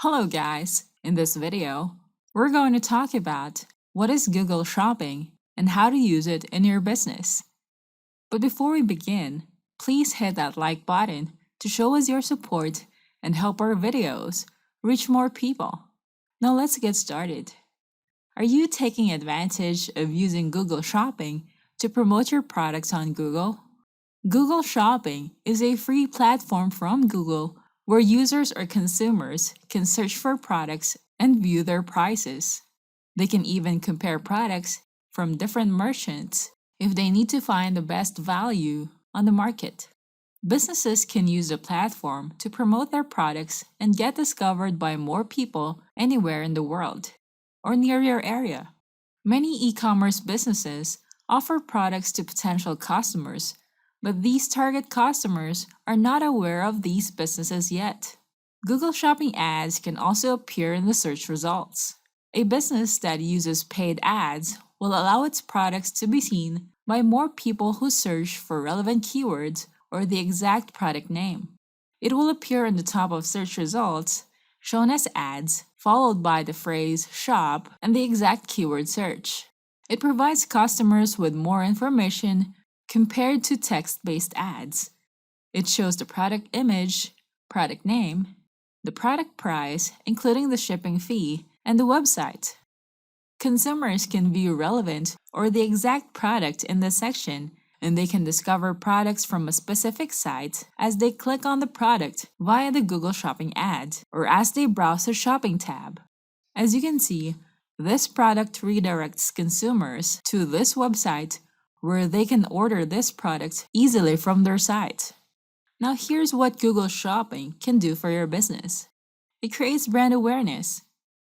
Hello guys! In this video, we're going to talk about what is Google Shopping and how to use it in your business. But before we begin, please hit that like button to show us your support and help our videos reach more people. Now let's get started. Are you taking advantage of using Google Shopping to promote your products on Google? Google Shopping is a free platform from Google where users or consumers can search for products and view their prices. They can even compare products from different merchants if they need to find the best value on the market. Businesses can use the platform to promote their products and get discovered by more people anywhere in the world or near your area. Many e-commerce businesses offer products to potential customers, but these target customers are not aware of these businesses yet. Google Shopping ads can also appear in the search results. A business that uses paid ads will allow its products to be seen by more people who search for relevant keywords or the exact product name. It will appear on the top of search results, shown as ads, followed by the phrase shop and the exact keyword search. It provides customers with more information compared to text-based ads. It shows the product image, product name, the product price, including the shipping fee, and the website. Consumers can view relevant or the exact product in this section, and they can discover products from a specific site as they click on the product via the Google Shopping ad or as they browse the Shopping tab. As you can see, this product redirects consumers to this website where they can order this product easily from their site. Now here's what Google Shopping can do for your business. It creates brand awareness.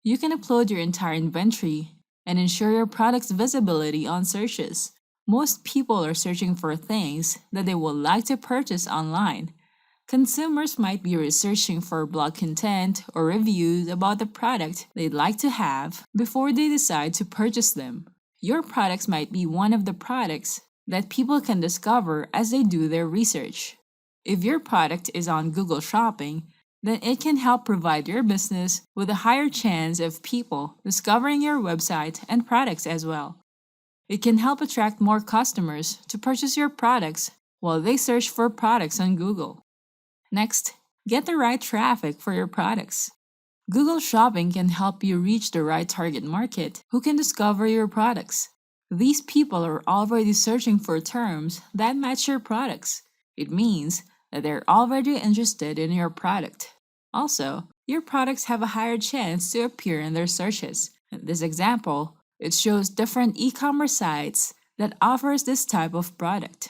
You can upload your entire inventory and ensure your product's visibility on searches. Most people are searching for things that they would like to purchase online. Consumers might be researching for blog content or reviews about the product they'd like to have before they decide to purchase them. Your products might be one of the products that people can discover as they do their research. If your product is on Google Shopping, then it can help provide your business with a higher chance of people discovering your website and products as well. It can help attract more customers to purchase your products while they search for products on Google. Next, get the right traffic for your products. Google Shopping can help you reach the right target market who can discover your products. These people are already searching for terms that match your products. It means that they're already interested in your product. Also, your products have a higher chance to appear in their searches. In this example, it shows different e-commerce sites that offers this type of product.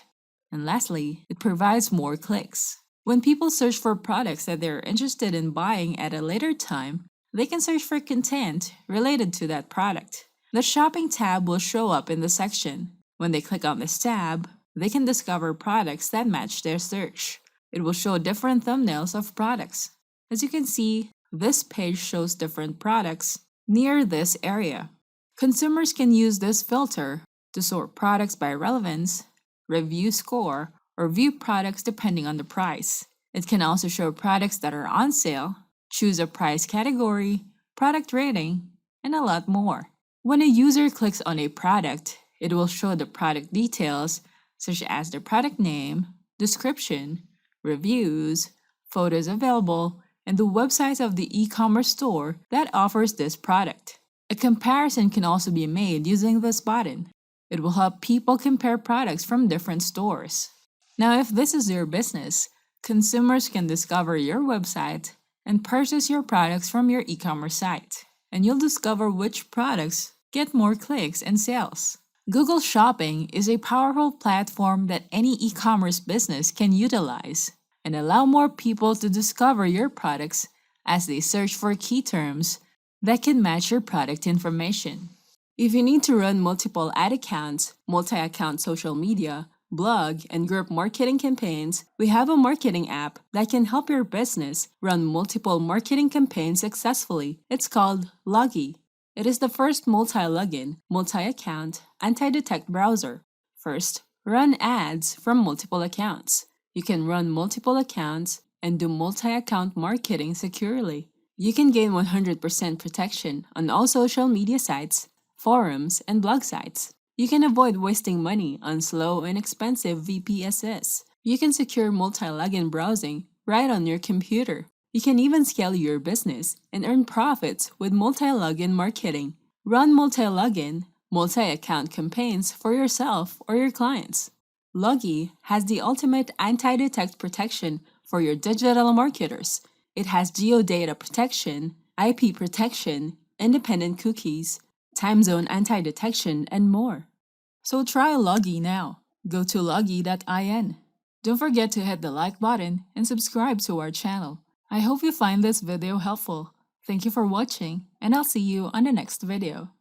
And lastly, it provides more clicks. When people search for products that they're interested in buying at a later time, they can search for content related to that product. The Shopping tab will show up in the section. When they click on this tab, they can discover products that match their search. It will show different thumbnails of products. As you can see, this page shows different products near this area. Consumers can use this filter to sort products by relevance, review score, or view products depending on the price. It can also show products that are on sale, choose a price category, product rating, and a lot more. When a user clicks on a product, it will show the product details such as the product name, description, reviews, photos available, and the website of the e-commerce store that offers this product. A comparison can also be made using this button. It will help people compare products from different stores. Now, if this is your business, consumers can discover your website and purchase your products from your e-commerce site, and you'll discover which products get more clicks and sales. Google Shopping is a powerful platform that any e-commerce business can utilize and allow more people to discover your products as they search for key terms that can match your product information. If you need to run multiple ad accounts, multi-account social media, blog, and group marketing campaigns, we have a marketing app that can help your business run multiple marketing campaigns successfully. It's called Logi. It is the first multi-login, multi-account, anti-detect browser. First, run ads from multiple accounts. You can run multiple accounts and do multi-account marketing securely. You can gain 100% protection on all social media sites, forums, and blog sites. You can avoid wasting money on slow and expensive VPSs. You can secure multi-login browsing right on your computer. You can even scale your business and earn profits with multi-login marketing. Run multi-login, multi-account campaigns for yourself or your clients. Logi has the ultimate anti-detect protection for your digital marketers. It has geodata protection, IP protection, independent cookies, time zone anti-detection, and more. So try Logi now. Go to logi.in. Don't forget to hit the like button and subscribe to our channel. I hope you find this video helpful. Thank you for watching, and I'll see you on the next video.